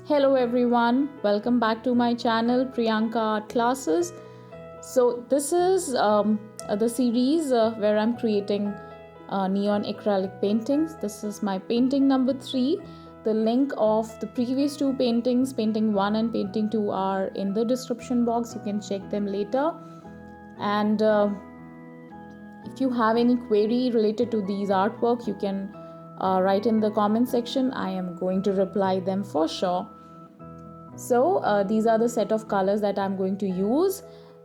Hello everyone, welcome back to my channel Priyanka Art Classes. So this is the series where I'm creating neon acrylic paintings. This is my painting number 3. The link of the previous two paintings, painting 1 and painting 2, are in the description box. You can check them later. And if you have any query related to these artwork, you can write in the comment section. I am going to reply them for sure. So these are the set of colors that I'm going to use.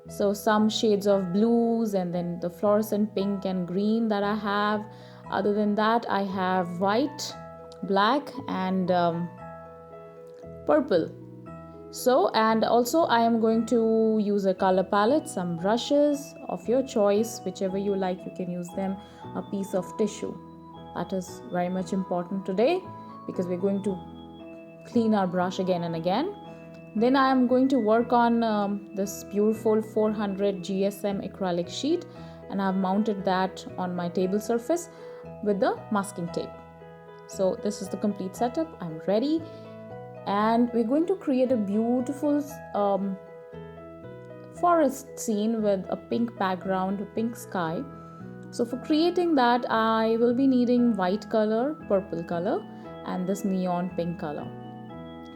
So some shades of blues and then the fluorescent pink and green that I have. Other than that, I have white, black and purple. So, and also I am going to use a color palette, some brushes of your choice, whichever you like. You can use them, a piece of tissue. That is very much important today because we're going to clean our brush again and again. Then I am going to work on this beautiful 400 GSM acrylic sheet, and I've mounted that on my table surface with the masking tape. So this is the complete setup. I'm ready, and we're going to create a beautiful forest scene with a pink background, a pink sky. So for creating that, I will be needing white color, purple color, and this neon pink color.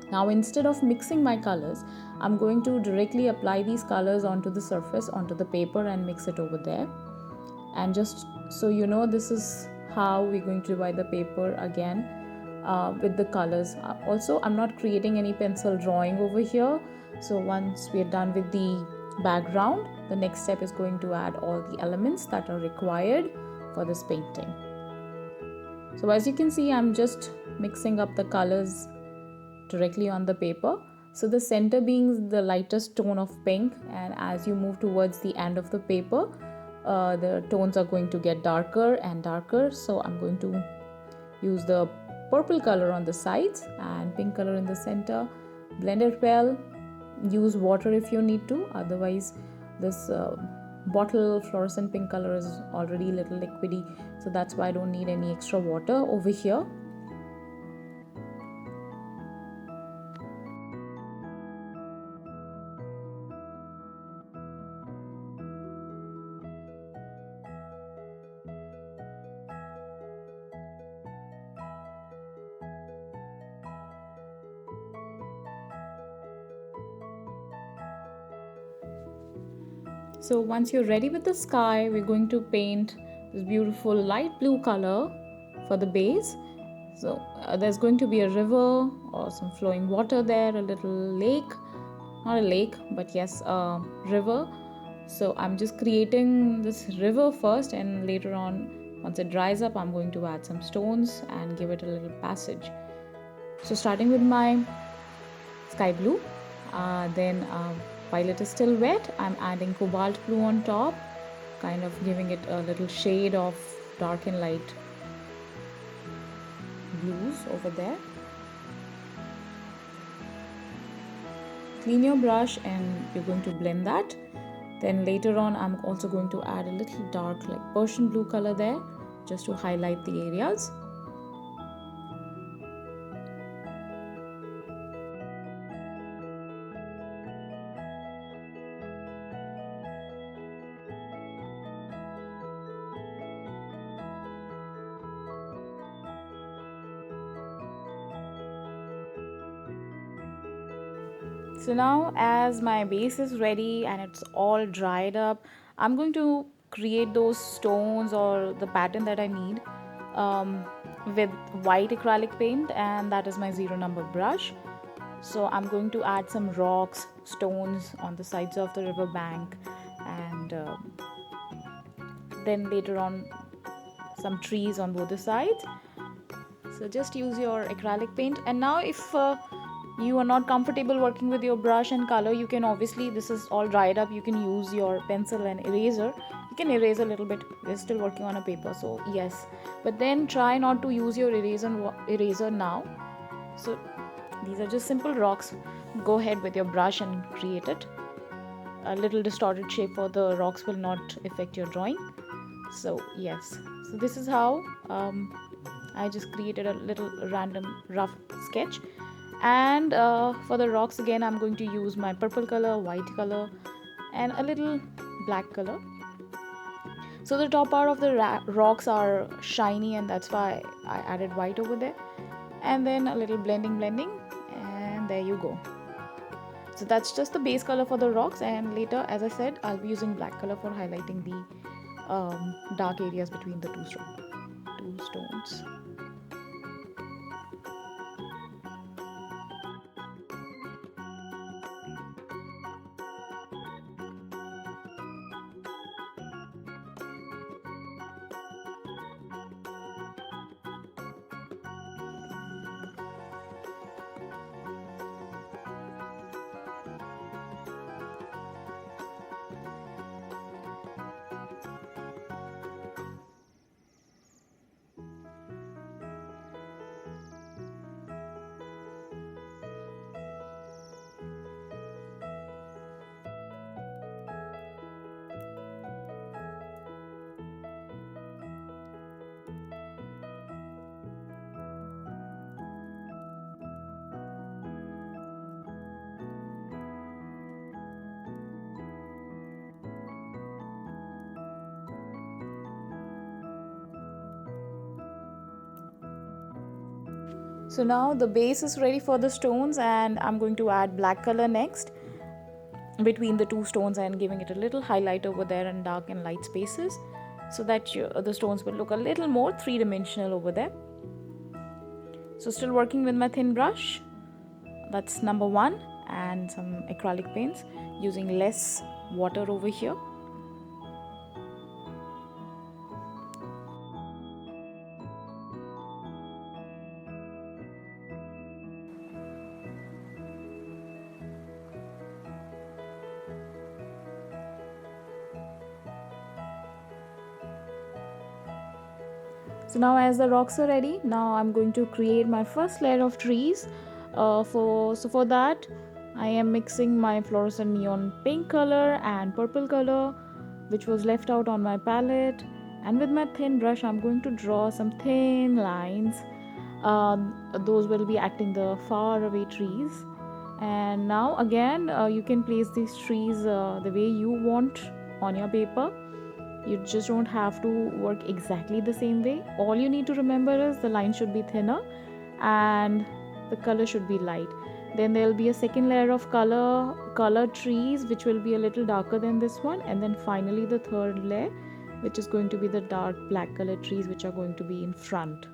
Now instead of mixing my colors, I'm going to directly apply these colors onto the surface, onto the paper, and mix it over there. And just so you know, this is how we're going to divide the paper again with the colors. Also, I'm not creating any pencil drawing over here. So once we're done with the background, the next step is going to add all the elements that are required for this painting. So as you can see, I'm just mixing up the colors directly on the paper. So the center being the lightest tone of pink, and as you move towards the end of the paper, the tones are going to get darker and darker. So I'm going to use the purple color on the sides and pink color in the center. Blend it well. Use water if you need to, otherwise this bottle fluorescent pink color is already a little liquidy, so that's why I don't need any extra water over here. So once you're ready with the sky, we're going to paint this beautiful light blue color for the base. So there's going to be a river or some flowing water there, a little lake, not a lake, but yes, a river. So I'm just creating this river first, and later on, once it dries up, I'm going to add some stones and give it a little passage. So starting with my sky blue, then while it is still wet, I'm adding cobalt blue on top, kind of giving it a little shade of dark and light blues over there. Clean your brush and you're going to blend that. Then later on, I'm also going to add a little dark like Persian blue color there, just to highlight the areas. So now as my base is ready and it's all dried up, I'm going to create those stones or the pattern that I need with white acrylic paint, and that is my 0 number brush. So I'm going to add some rocks, stones on the sides of the river bank, and then later on some trees on both the sides. So just use your acrylic paint. And now if you are not comfortable working with your brush and color, you can obviously, this is all dried up, you can use your pencil and eraser. You can erase a little bit. We're still working on a paper, so yes, but then try not to use your eraser now. So these are just simple rocks. Go ahead with your brush and create it. A little distorted shape for the rocks will not affect your drawing. So yes, so this is how I just created a little random rough sketch. And for the rocks, again I'm going to use my purple color, white color, and a little black color. So the top part of the rocks are shiny, and that's why I added white over there. And then a little blending, and there you go. So that's just the base color for the rocks, and later, as I said, I'll be using black color for highlighting the dark areas between the two stones. So now the base is ready for the stones, and I'm going to add black color next between the two stones and giving it a little highlight over there and dark and light spaces, so that the stones will look a little more three-dimensional over there. So still working with my thin brush, that's number 1, and some acrylic paints, using less water over here. So now as the rocks are ready, now I'm going to create my first layer of trees. For that, I am mixing my fluorescent neon pink color and purple color, which was left out on my palette. And with my thin brush, I'm going to draw some thin lines. Those will be acting the far away trees. And now again, you can place these trees the way you want on your paper. You just don't have to work exactly the same way. All you need to remember is the line should be thinner and the color should be light. Then there will be a second layer of colored trees, which will be a little darker than this one, and then finally the third layer, which is going to be the dark black colored trees, which are going to be in front.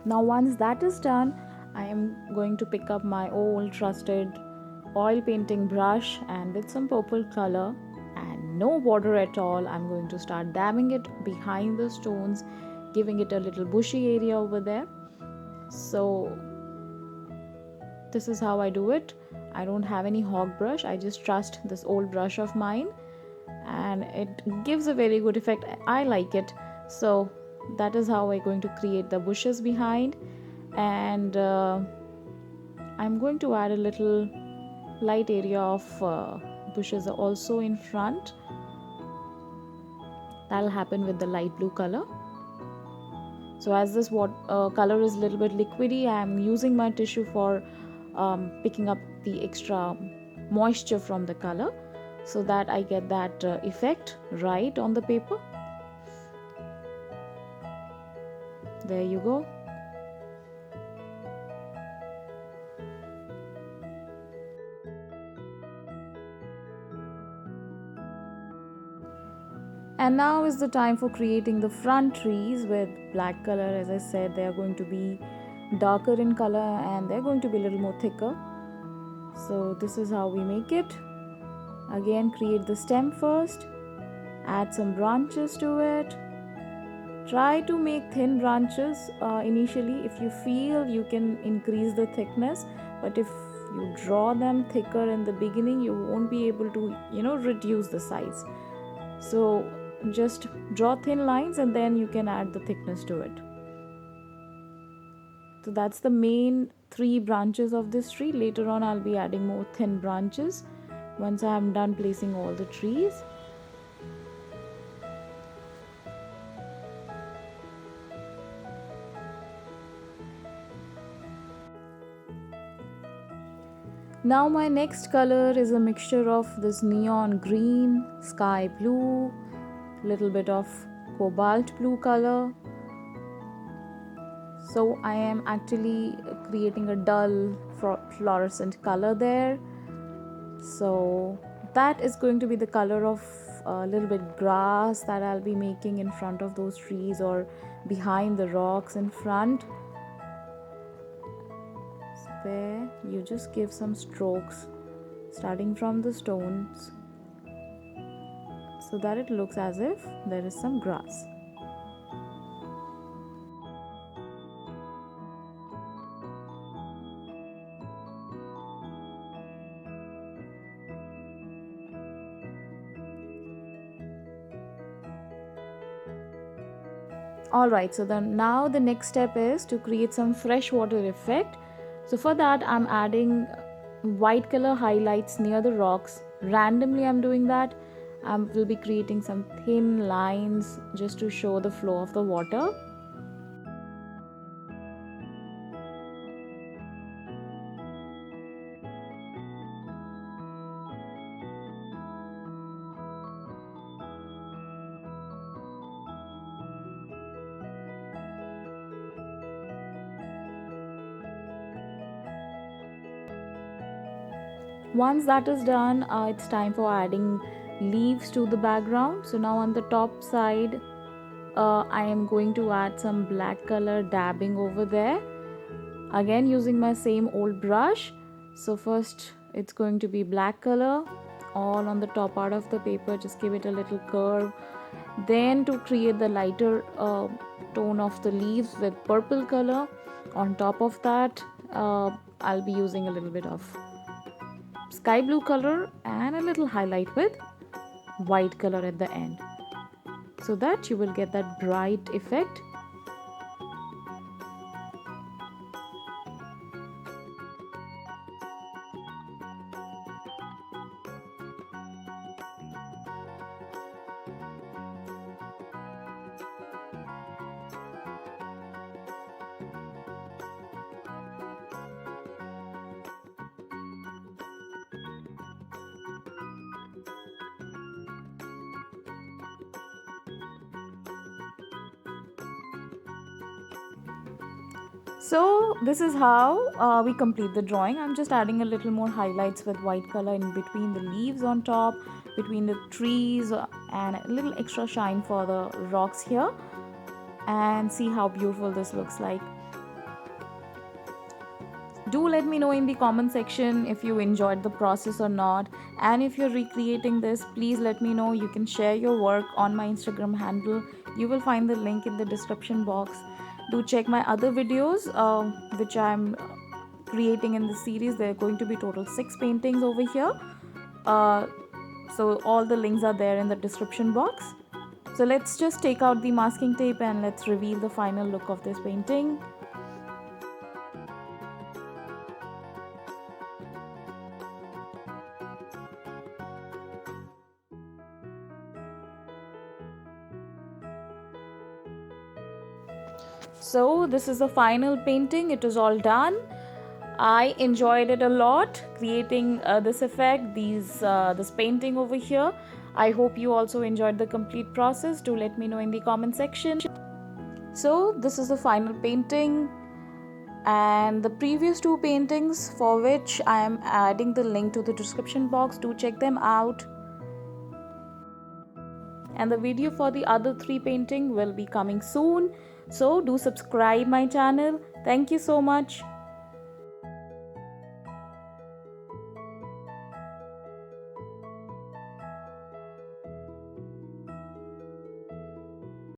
Now once that is done, I am going to pick up my old trusted oil painting brush, and with some purple color and no border at all, I'm going to start dabbing it behind the stones, giving it a little bushy area over there. So this is how I do it. I don't have any hog brush, I just trust this old brush of mine, and it gives a very good effect. I like it. So that is how I'm going to create the bushes behind. And I'm going to add a little light area of bushes also in front. That'll happen with the light blue color. So as this color is a little bit liquidy, I'm using my tissue for picking up the extra moisture from the color, so that I get that effect right on the paper. There you go. And now is the time for creating the front trees with black color. As I said, they are going to be darker in color and they're going to be a little more thicker. So this is how we make it. Again, create the stem first, add some branches to it. Try to make thin branches initially. If you feel, you can increase the thickness, but if you draw them thicker in the beginning, you won't be able to reduce the size. So just draw thin lines and then you can add the thickness to it. So that's the main 3 branches of this tree. Later on I'll be adding more thin branches once I am done placing all the trees. Now my next color is a mixture of this neon green, sky blue, little bit of cobalt blue color. So I am actually creating a dull fluorescent color there. So that is going to be the color of a little bit grass that I'll be making in front of those trees or behind the rocks in front. So there you just give some strokes starting from the stones so that it looks as if there is some grass. Alright, so then now the next step is to create some freshwater effect. So for that I'm adding white color highlights near the rocks. Randomly I'm doing that. I will be creating some thin lines just to show the flow of the water. Once that is done, it's time for adding leaves to the background. So now on the top side, I am going to add some black color dabbing over there. Again using my same old brush. So first it's going to be black color all on the top part of the paper. Just give it a little curve. Then to create the lighter tone of the leaves with purple color. On top of that, I'll be using a little bit of sky blue color and a little highlight with white color at the end, so that you will get that bright effect. So this is how we complete the drawing. I'm just adding a little more highlights with white color in between the leaves on top, between the trees, and a little extra shine for the rocks here. And see how beautiful this looks like. Do let me know in the comment section if you enjoyed the process or not, and if you're recreating this, please let me know. You can share your work on my Instagram handle. You will find the link in the description box. Do check my other videos which I'm creating in the series. There are going to be total 6 paintings over here. So all the links are there in the description box. So let's just take out the masking tape and let's reveal the final look of this painting. So this is the final painting. It is all done. I enjoyed it a lot creating this effect, this painting over here. I hope you also enjoyed the complete process. Do let me know in the comment section. So this is the final painting, and the previous 2 paintings for which I am adding the link to the description box. Do check them out. And the video for the other 3 painting will be coming soon. So do subscribe my channel. Thank you so much.